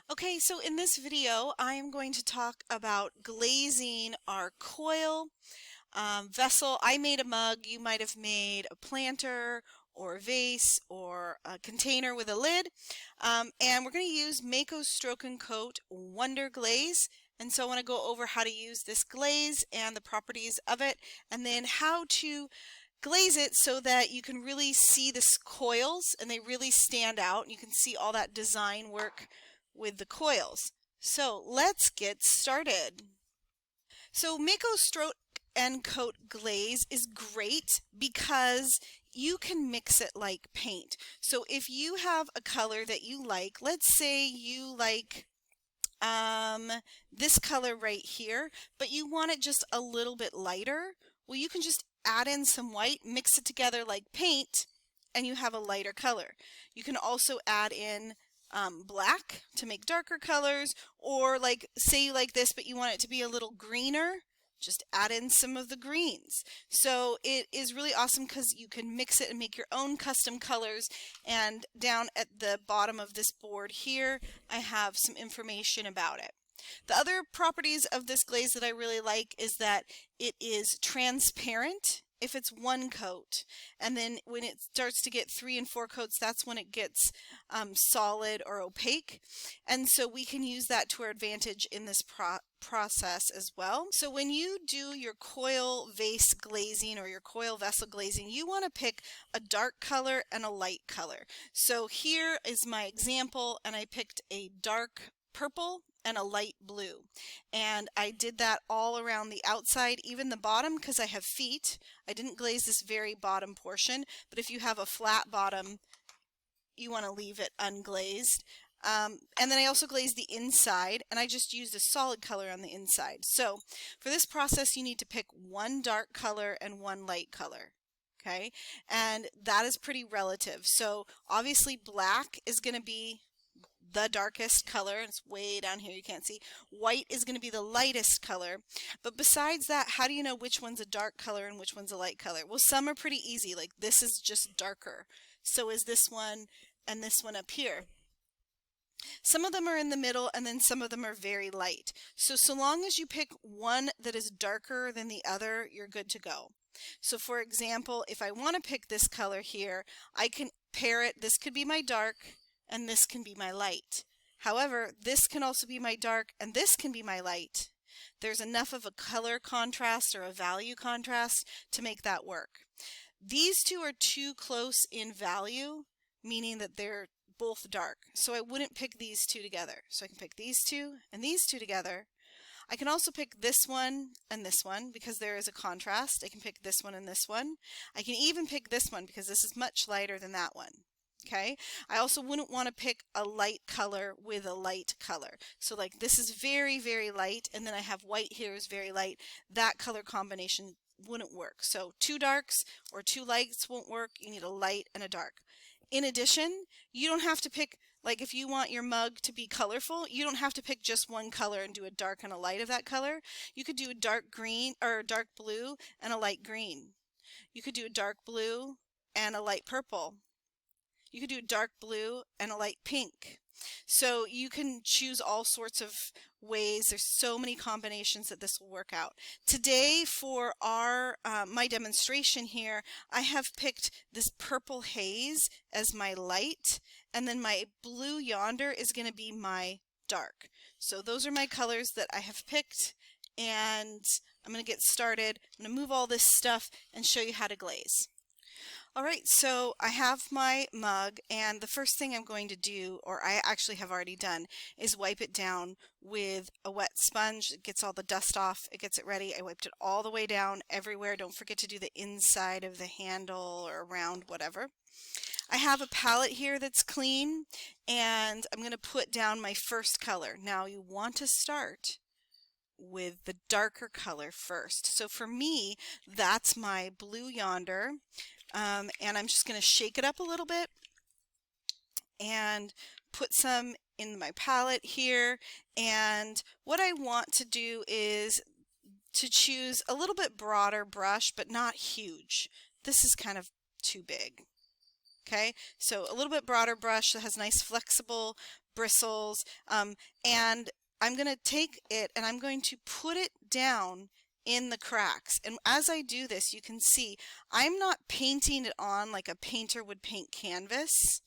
Okay, so in this video, I am going to talk about glazing our coil vessel. I made a mug. You might have made a planter or a vase or a container with a lid. And we're going to use Mako's Stroke and Coat Wonderglaze. And so I want to go over how to use this glaze and the properties of it, and then how to glaze it so that you can really see the coils and they really stand out, and you can see all that design work with the coils. So let's get started. So Mako Stroke and Coat Glaze is great because you can mix it like paint. So if you have a color that you like, let's say you like this color right here, but you want it just a little bit lighter, well, you can just add in some white, mix it together like paint, and you have a lighter color. You can also add in black to make darker colors, or like say you like this but you want it to be a little greener, just add in some of the greens. So it is really awesome because you can mix it and make your own custom colors. And down at the bottom of this board here, I have some information about it. The other properties of this glaze that I really like is that it is transparent if it's one coat, and then when it starts to get 3 and 4 coats, that's when it gets solid or opaque, and so we can use that to our advantage in this process as well. So when you do your coil vase glazing or your coil vessel glazing, you want to pick a dark color and a light color. So here is my example, and I picked a dark purple and a light blue, and I did that all around the outside, even the bottom, because I have feet. I didn't glaze this very bottom portion, but if you have a flat bottom, you want to leave it unglazed. And then I also glazed the inside, and I just used a solid color on the inside. So for this process, you need to pick one dark color and one light color. Okay, and that is pretty relative. So obviously black is going to be the darkest color. It's way down here, you can't see. White is going to be the lightest color. But besides that, how do you know which one's a dark color and which one's a light color? Well, some are pretty easy, like this is just darker. So is this one and this one up here. Some of them are in the middle, and then some of them are very light. So long as you pick one that is darker than the other, you're good to go. So for example, if I want to pick this color here, I can pair it. This could be my dark and this can be my light. However, this can also be my dark and this can be my light. There's enough of a color contrast or a value contrast to make that work. These two are too close in value, meaning that they're both dark. So I wouldn't pick these two together. So I can pick these two and these two together. I can also pick this one and this one because there is a contrast. I can pick this one and this one. I can even pick this one because this is much lighter than that one. Okay, I also wouldn't want to pick a light color with a light color. So like this is very, very light, and then I have white here is very light. That color combination wouldn't work. So two darks or two lights won't work. You need a light and a dark. In addition, you don't have to pick, like if you want your mug to be colorful, you don't have to pick just one color and do a dark and a light of that color. You could do a dark green or a dark blue and a light green. You could do a dark blue and a light purple. You could do a dark blue and a light pink. So you can choose all sorts of ways. There's so many combinations that this will work out. Today for our my demonstration here, I have picked this purple haze as my light, and then my blue yonder is going to be my dark. So those are my colors that I have picked, and I'm going to get started. I'm going to move all this stuff and show you how to glaze. Alright, so I have my mug, and the first thing I'm going to do, or I actually have already done, is wipe it down with a wet sponge. It gets all the dust off, it gets it ready. I wiped it all the way down everywhere. Don't forget to do the inside of the handle or around, whatever. I have a palette here that's clean, and I'm going to put down my first color. Now you want to start with the darker color first. So for me, that's my blue yonder. And I'm just going to shake it up a little bit and put some in my palette here. And what I want to do is to choose a little bit broader brush, but not huge. This is kind of too big. Okay, so a little bit broader brush that has nice flexible bristles, and I'm going to take it and I'm going to put it down in the cracks. And as I do this, you can see I'm not painting it on like a painter would paint canvas.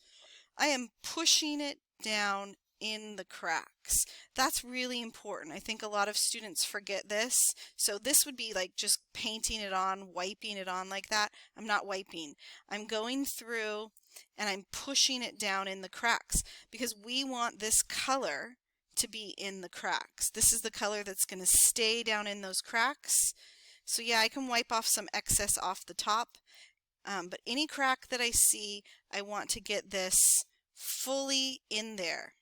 I am pushing it down in the cracks. That's really important. I think a lot of students forget this. So this would be like just painting it on, wiping it on like that. I'm not wiping. I'm going through and I'm pushing it down in the cracks because we want this color to be in the cracks. This is the color that's going to stay down in those cracks. So yeah, I can wipe off some excess off the top, but any crack that I see, I want to get this fully in there.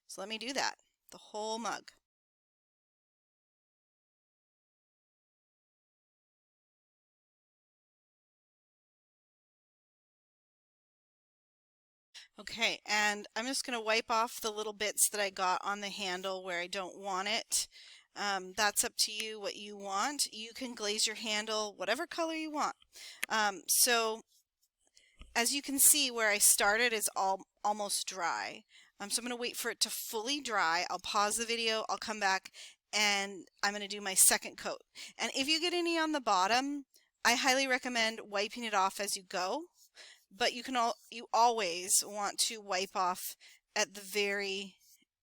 So let me do that, the whole mug. Okay, and I'm just going to wipe off the little bits that I got on the handle where I don't want it. That's up to you what you want. You can glaze your handle whatever color you want. So as you can see, where I started is almost dry. So I'm going to wait for it to fully dry. I'll pause the video, I'll come back, and I'm going to do my second coat. And if you get any on the bottom, I highly recommend wiping it off as you go, but you always want to wipe off at the very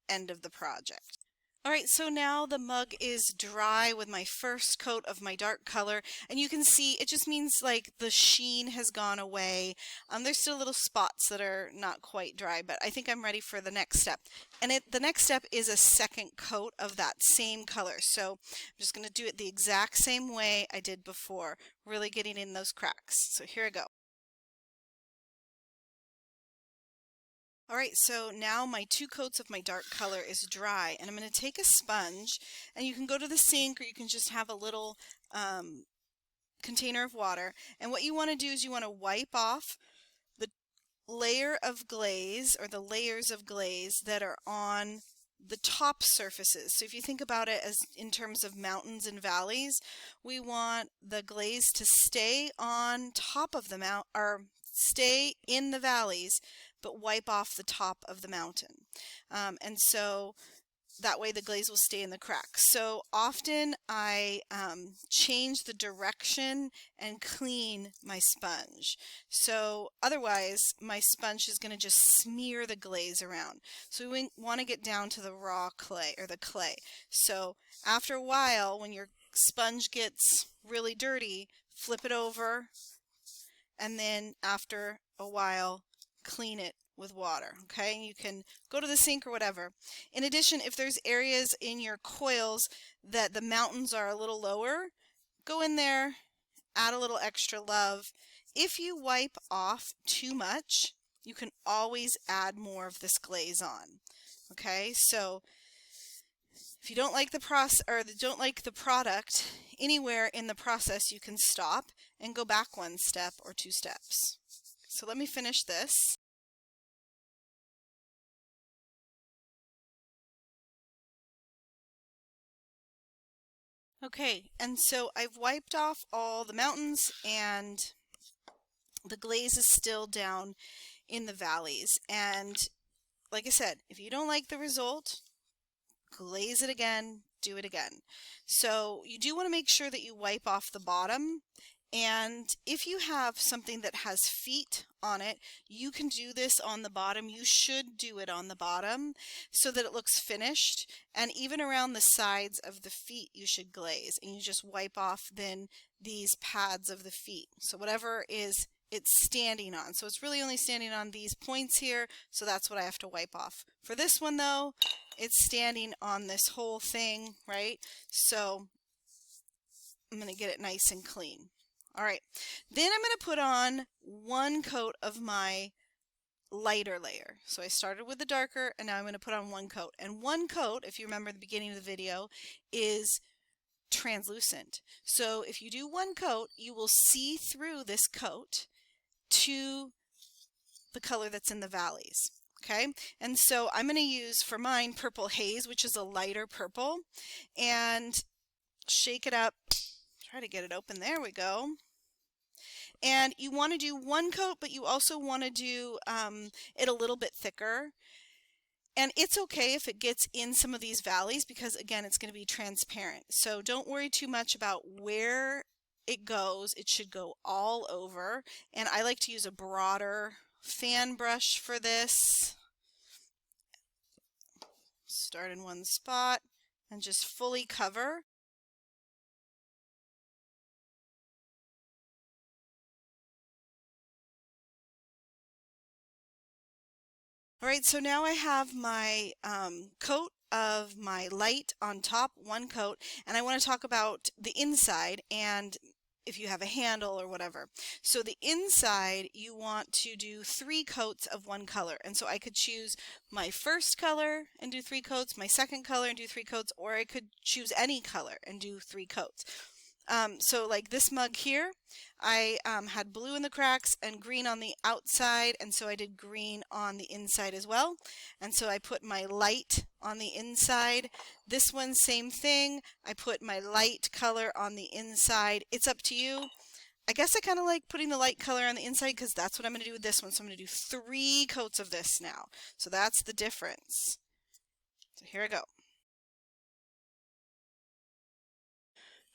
end of the project. Alright, so now the mug is dry with my first coat of my dark color, and you can see it just means like the sheen has gone away. There's still little spots that are not quite dry, but I think I'm ready for the next step. And the next step is a second coat of that same color. So I'm just going to do it the exact same way I did before, really getting in those cracks. So here I go. Alright, so now my two coats of my dark color is dry, and I'm going to take a sponge, and you can go to the sink or you can just have a little container of water, and what you want to do is you want to wipe off the layer of glaze or the layers of glaze that are on the top surfaces. So if you think about it as in terms of mountains and valleys, we want the glaze to stay on top of the mount or stay in the valleys, but wipe off the top of the mountain. And so that way the glaze will stay in the cracks. So often I change the direction and clean my sponge. So otherwise my sponge is going to just smear the glaze around. So we want to get down to the raw clay or the clay. So after a while, when your sponge gets really dirty, flip it over, and then after a while clean it with water. Okay, you can go to the sink or whatever. In addition, if there's areas in your coils that the mountains are a little lower, go in there, add a little extra love. If you wipe off too much, you can always add more of this glaze on. Okay, so if you don't like the don't like the product anywhere in the process, you can stop and go back one step or two steps. So let me finish this. Okay, and so I've wiped off all the mountains and the glaze is still down in the valleys. And like I said, if you don't like the result, glaze it again, do it again. So you do want to make sure that you wipe off the bottom. And if you have something that has feet on it, you can do this on the bottom. You should do it on the bottom so that it looks finished. And even around the sides of the feet, you should glaze. And you just wipe off then these pads of the feet. So whatever is it's standing on. So it's really only standing on these points here. So that's what I have to wipe off. For this one though, it's standing on this whole thing, right? So I'm going to get it nice and clean. All right, then I'm going to put on one coat of my lighter layer. So I started with the darker and now I'm going to put on one coat. And one coat, if you remember the beginning of the video, is translucent. So if you do one coat, you will see through this coat to the color that's in the valleys. Okay, and so I'm going to use for mine Purple Haze, which is a lighter purple, and shake it up. Try to get it open. There we go. And you want to do one coat, but you also want to do it a little bit thicker. And it's okay if it gets in some of these valleys because, again, it's going to be transparent. So don't worry too much about where it goes. It should go all over. And I like to use a broader fan brush for this. Start in one spot and just fully cover. All right, so now I have my coat of my light on top, one coat, and I want to talk about the inside and if you have a handle or whatever. So the inside, you want to do 3 coats of one color. And so I could choose my first color and do 3 coats, my second color and do 3 coats, or I could choose any color and do 3 coats. So like this mug here, I had blue in the cracks and green on the outside, and so I did green on the inside as well. And so I put my light on the inside. This one, same thing. I put my light color on the inside. It's up to you. I guess I kind of like putting the light color on the inside because that's what I'm going to do with this one. So I'm going to do 3 coats of this now. So that's the difference. So here I go.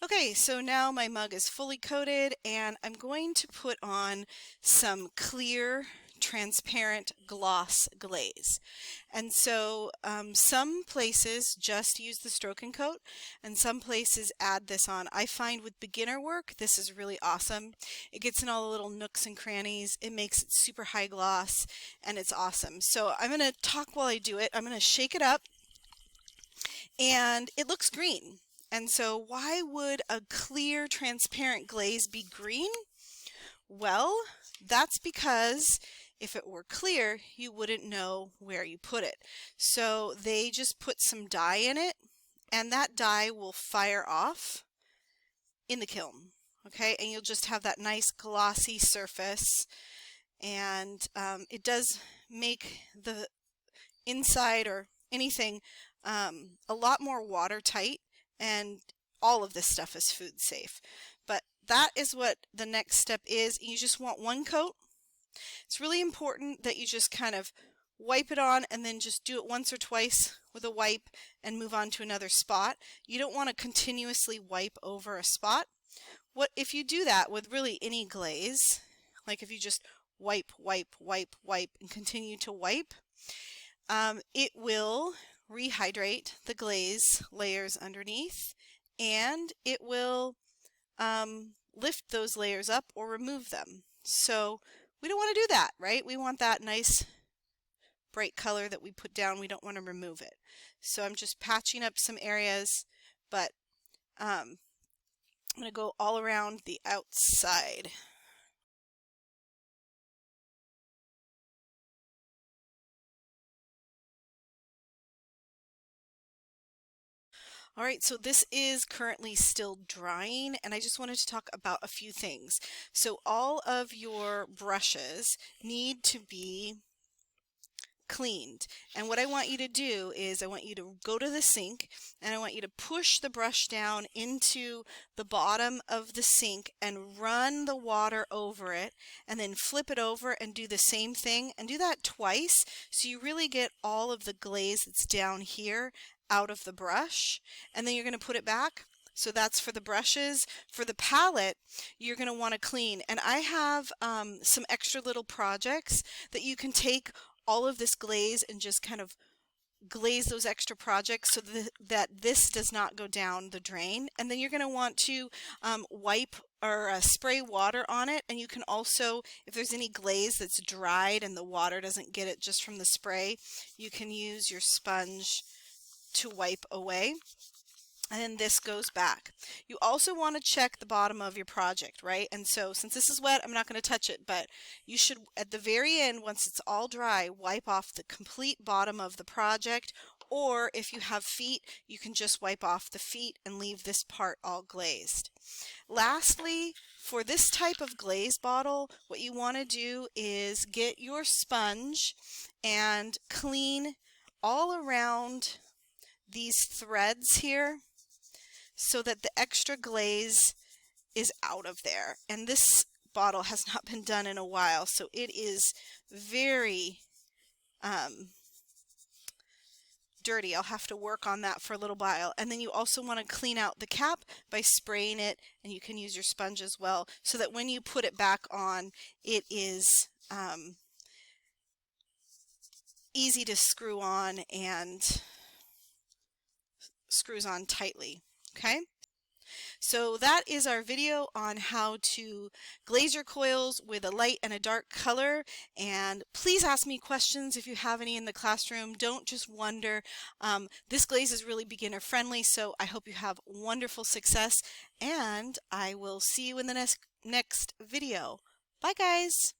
Okay, so now my mug is fully coated and I'm going to put on some clear, transparent gloss glaze. And so some places just use the stroke and coat and some places add this on. I find with beginner work, this is really awesome. It gets in all the little nooks and crannies. It makes it super high gloss and it's awesome. So I'm going to talk while I do it. I'm going to shake it up and it looks green. And so why would a clear, transparent glaze be green? Well, that's because if it were clear, you wouldn't know where you put it. So they just put some dye in it, and that dye will fire off in the kiln. Okay, and you'll just have that nice glossy surface, and it does make the inside or anything a lot more watertight. And all of this stuff is food safe. But that is what the next step is. You just want one coat. It's really important that you just kind of wipe it on and then just do it once or twice with a wipe and move on to another spot. You don't want to continuously wipe over a spot. What if you do that with really any glaze, like if you just wipe, wipe, wipe, wipe, and continue to wipe, it will rehydrate the glaze layers underneath, and it will lift those layers up or remove them. So we don't want to do that, right? We want that nice bright color that we put down. We don't want to remove it. So I'm just patching up some areas, but I'm going to go all around the outside. All right, so this is currently still drying, and I just wanted to talk about a few things. So all of your brushes need to be cleaned. And what I want you to do is I want you to go to the sink and I want you to push the brush down into the bottom of the sink and run the water over it and then flip it over and do the same thing and do that twice so you really get all of the glaze that's down here out of the brush, and then you're going to put it back. So that's for the brushes. For the palette, you're going to want to clean. And I have some extra little projects that you can take all of this glaze and just kind of glaze those extra projects so that this does not go down the drain. And then you're going to want to wipe or spray water on it. And you can also, if there's any glaze that's dried and the water doesn't get it just from the spray, you can use your sponge to wipe away. And then this goes back. You also want to check the bottom of your project, right? And so since this is wet, I'm not going to touch it, but you should, at the very end, once it's all dry, wipe off the complete bottom of the project. Or if you have feet, you can just wipe off the feet and leave this part all glazed. Lastly, for this type of glaze bottle, what you want to do is get your sponge and clean all around these threads here so that the extra glaze is out of there. And this bottle has not been done in a while, so it is very dirty. I'll have to work on that for a little while. And then you also want to clean out the cap by spraying it, and you can use your sponge as well, so that when you put it back on, it is easy to screw on and screws on tightly. Okay? So that is our video on how to glaze your coils with a light and a dark color. And please ask me questions if you have any in the classroom. Don't just wonder. This glaze is really beginner friendly, so I hope you have wonderful success, and I will see you in the next video. Bye guys!